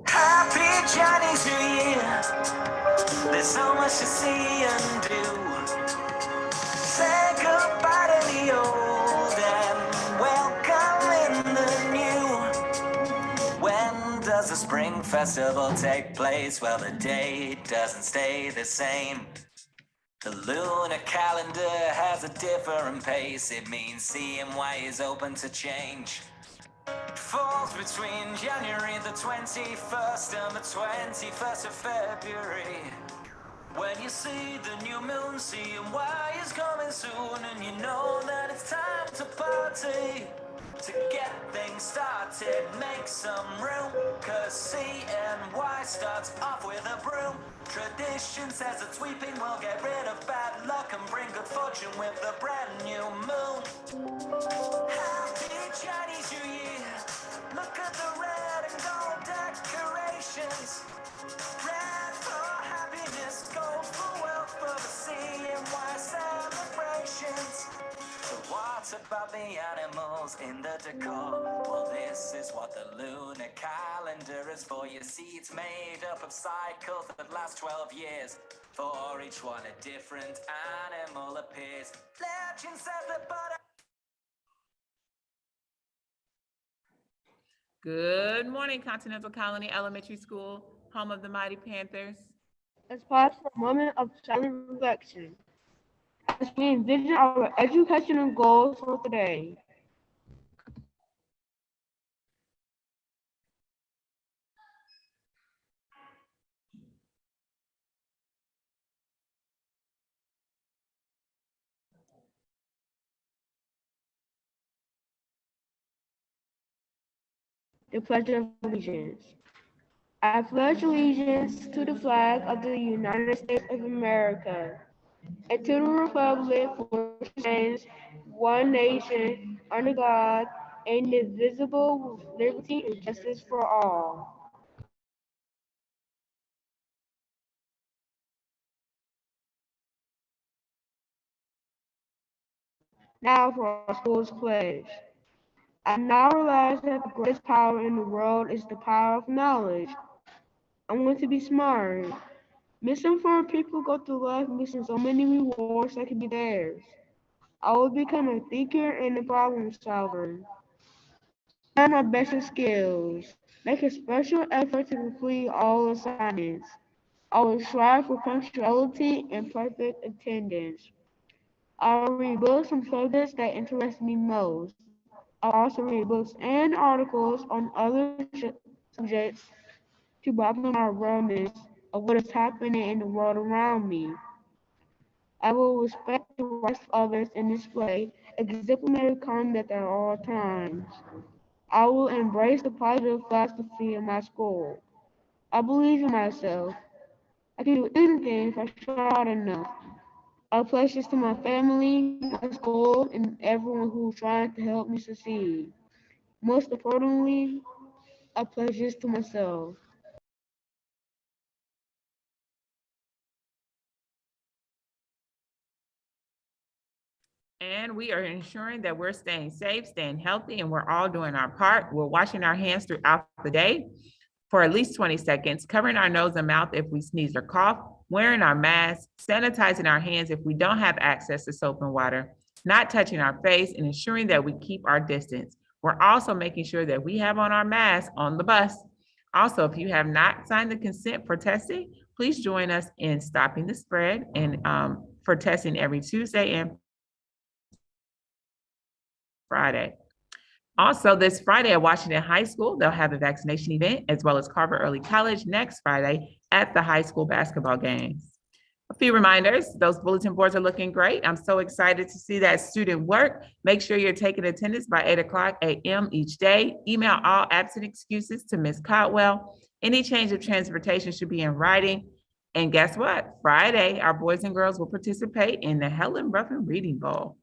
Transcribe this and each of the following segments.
Happy Chinese New Year. There's so much to see and do. Say goodbye to the old and welcome in the new. When does the spring festival take place? Well, the date doesn't stay the same. The lunar calendar has a different pace. It means CMY is open to change. Falls between January the 21st and the 21st of February. When you see the new moon, CMY is coming soon, and you know that it's time to party. To get things started, make some room, cause CNY starts off with a broom. Tradition says that sweeping will get rid of bad luck and bring good fortune with the brand new moon. Happy Chinese New Year. Look at the red and gold decorations. Red for happiness, gold for wealth, for the CNY celebrations. So what about the animals in the decor? Well, this is what the lunar calendar is for. You see, it's made up of cycles that last 12 years. For each one, a different animal appears. Legend says that butter. Good morning, Continental Colony Elementary School, home of the Mighty Panthers. Let's pause for a moment of silent reflection as we envision our educational goals for today. The Pledge of Allegiance. I pledge allegiance to the flag of the United States of America and to the republic for which it stands, one nation, under God, indivisible, with liberty and justice for all. Now for our school's pledge. I now realize that the greatest power in the world is the power of knowledge. I want to be smart. Misinformed people go through life missing so many rewards that could be theirs. I will become a thinker and a problem solver. Learn my basic skills. Make a special effort to complete all assignments. I will strive for punctuality and perfect attendance. I will read books and subjects that interest me most. I'll also read books and articles on other subjects to broaden my awareness of what is happening in the world around me. I will respect the rights of others and display exemplary conduct at all times. I will embrace the positive philosophy of my school. I believe in myself. I can do anything if I try hard enough. I pledge this to my family, my school, and everyone who's trying to help me succeed. Most importantly, I pledge this to myself. And we are ensuring that we're staying safe, staying healthy, and we're all doing our part. We're washing our hands throughout the day for at least 20 seconds, covering our nose and mouth if we sneeze or cough, wearing our masks, sanitizing our hands if we don't have access to soap and water, not touching our face, and ensuring that we keep our distance. We're also making sure that we have on our masks on the bus. Also, if you have not signed the consent for testing, please join us in stopping the spread and for testing every Tuesday and Friday. Also, this Friday at Washington High School, they'll have a vaccination event, as well as Carver Early College next Friday at the high school basketball games. A few reminders, those bulletin boards are looking great. I'm so excited to see that student work. Make sure you're taking attendance by 8:00 a.m. each day. Email all absent excuses to Ms. Cotwell. Any change of transportation should be in writing. And guess what? Friday, our boys and girls will participate in the Helen Ruffin Reading Bowl.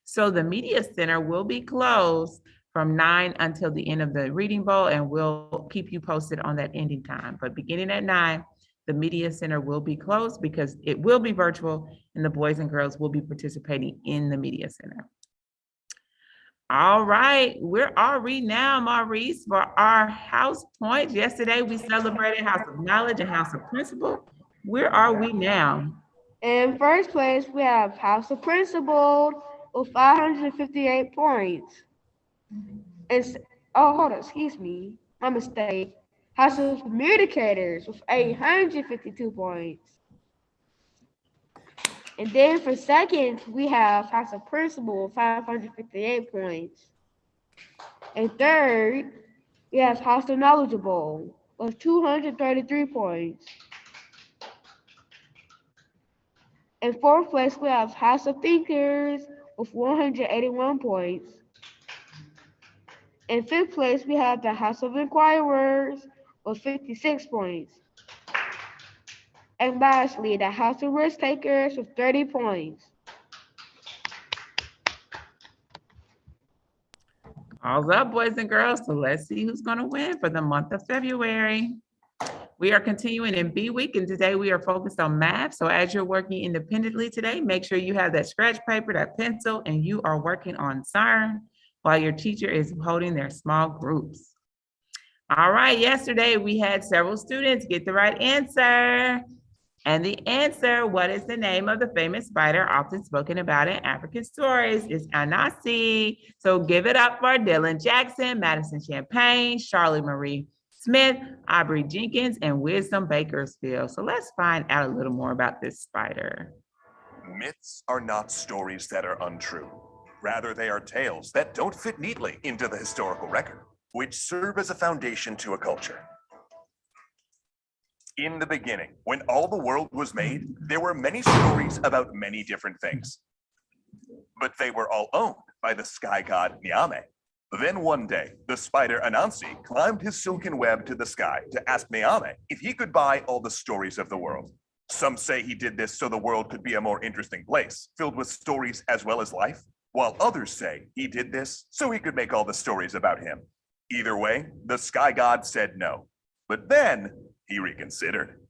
So the Media Center will be closed from 9 until the end of the Reading Bowl, and we'll keep you posted on that ending time. But beginning at 9, the Media Center will be closed because it will be virtual and the boys and girls will be participating in the Media Center. All right, where are we now, Maurice, for our house points? Yesterday, we celebrated House of Knowledge and House of Principle. Where are we now? In first place, we have House of Principal with 558 points. It's hold on, excuse me, my mistake. House of Communicators with 852 points. And then for second, we have House of Principal with 558 points. And third, we have House of Knowledgeable with 233 points. In fourth place, we have House of Thinkers with 181 points. In fifth place, we have the House of Inquirers with 56 points. And lastly, the House of Risk Takers with 30 points. All's up, boys and girls. So let's see who's going to win for the month of February. We are continuing in B week, and today we are focused on math. So as you're working independently today, make sure you have that scratch paper, that pencil, and you are working on CERN while your teacher is holding their small groups. All right, yesterday we had several students get the right answer. And the answer, what is the name of the famous spider often spoken about in African stories, is Anansi. So give it up for Dylan Jackson, Madison Champagne, Charlie Marie Smith, Aubrey Jenkins, and Wisdom Bakersfield. So let's find out a little more about this spider. Myths are not stories that are untrue. Rather, they are tales that don't fit neatly into the historical record, which serve as a foundation to a culture. In the beginning, when all the world was made, there were many stories about many different things. But they were all owned by the sky god Nyame. Then one day, the spider Anansi climbed his silken web to the sky to ask Nyame if he could buy all the stories of the world. Some say he did this so the world could be a more interesting place, filled with stories as well as life, while others say he did this so he could make all the stories about him. Either way, the sky god said no. But then he reconsidered.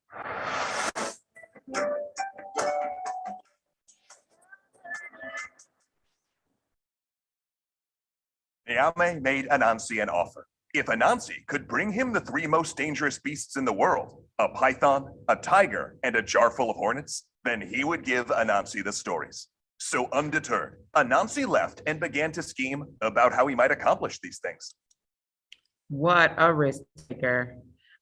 Nyame made Anansi an offer. If Anansi could bring him the three most dangerous beasts in the world, a python, a tiger, and a jar full of hornets, then he would give Anansi the stories. So undeterred, Anansi left and began to scheme about how he might accomplish these things. What a risk taker.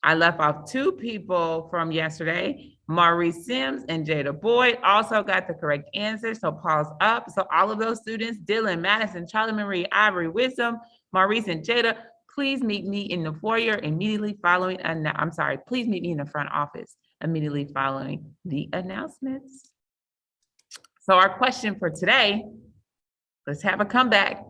I left off two people from yesterday. Maurice Sims and Jada Boyd also got the correct answer. So pause up. So all of those students, Dylan, Madison, Charlie Marie, Ivory, Wisdom, Maurice, and Jada, please meet me in the foyer immediately following, please meet me in the front office immediately following the announcements. So our question for today, let's have a comeback.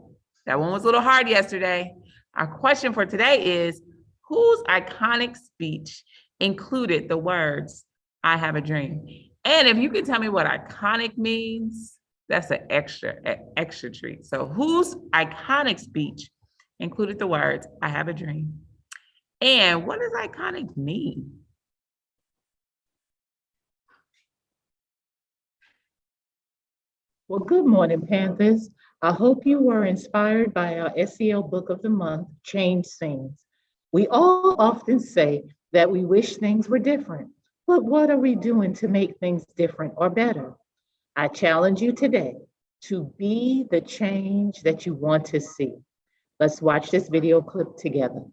That one was a little hard yesterday. Our question for today is, whose iconic speech included the words, "I have a dream"? And if you can tell me what iconic means, that's an extra treat. So whose iconic speech included the words, "I have a dream"? And what does iconic mean? Well, good morning, Panthers. I hope you were inspired by our SEL Book of the Month, Change Scenes. We all often say that we wish things were different, but what are we doing to make things different or better? I challenge you today to be the change that you want to see. Let's watch this video clip together.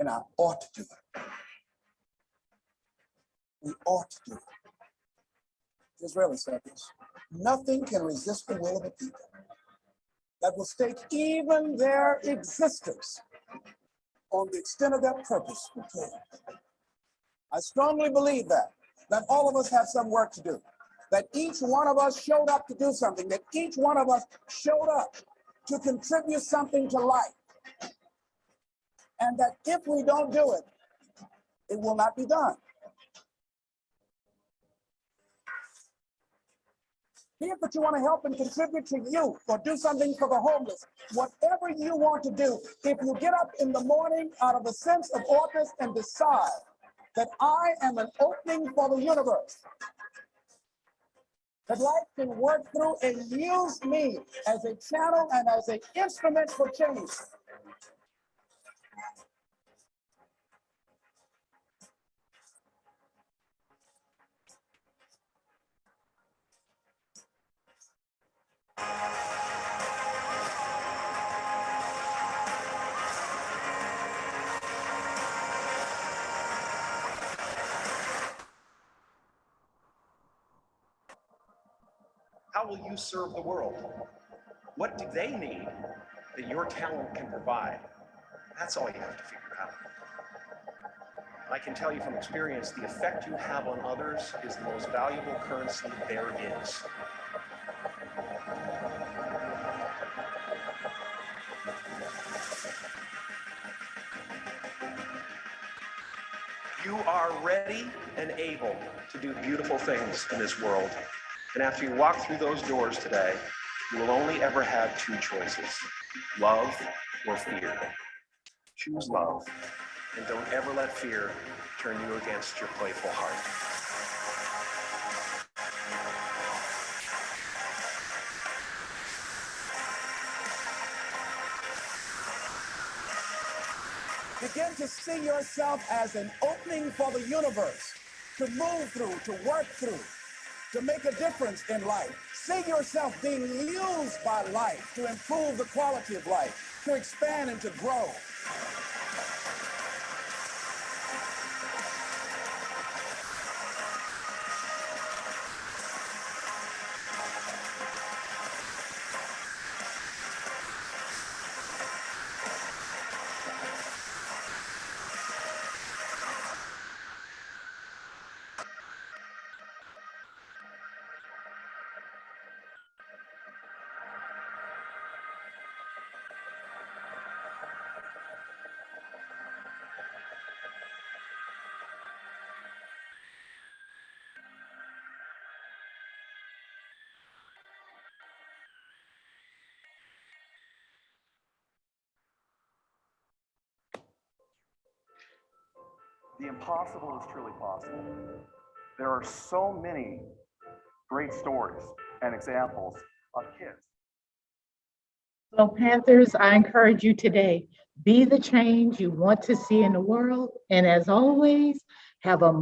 And I ought to do it. We ought to do it. Disraeli said this: nothing can resist the will of a people that will stake even their existence on the extent of their purpose for care. I strongly believe that all of us have some work to do, that each one of us showed up to do something, that each one of us showed up to contribute something to life, and that if we don't do it, it will not be done. Be it that you want to help and contribute to youth or do something for the homeless, whatever you want to do, if you get up in the morning out of a sense of office and decide that I am an opening for the universe, that life can work through and use me as a channel and as an instrument for change. How will you serve the world? What do they need that your talent can provide? That's all you have to figure out. I can tell you from experience, the effect you have on others is the most valuable currency there is. You are ready and able to do beautiful things in this world. And after you walk through those doors today, you will only ever have two choices, love or fear. Choose love, and don't ever let fear turn you against your playful heart. Begin to see yourself as an opening for the universe, to move through, to work through, to make a difference in life. See yourself being used by life to improve the quality of life, to expand and to grow. The impossible is truly possible. There are so many great stories and examples of kids. So Panthers, I encourage you today, be the change you want to see in the world. And as always, have a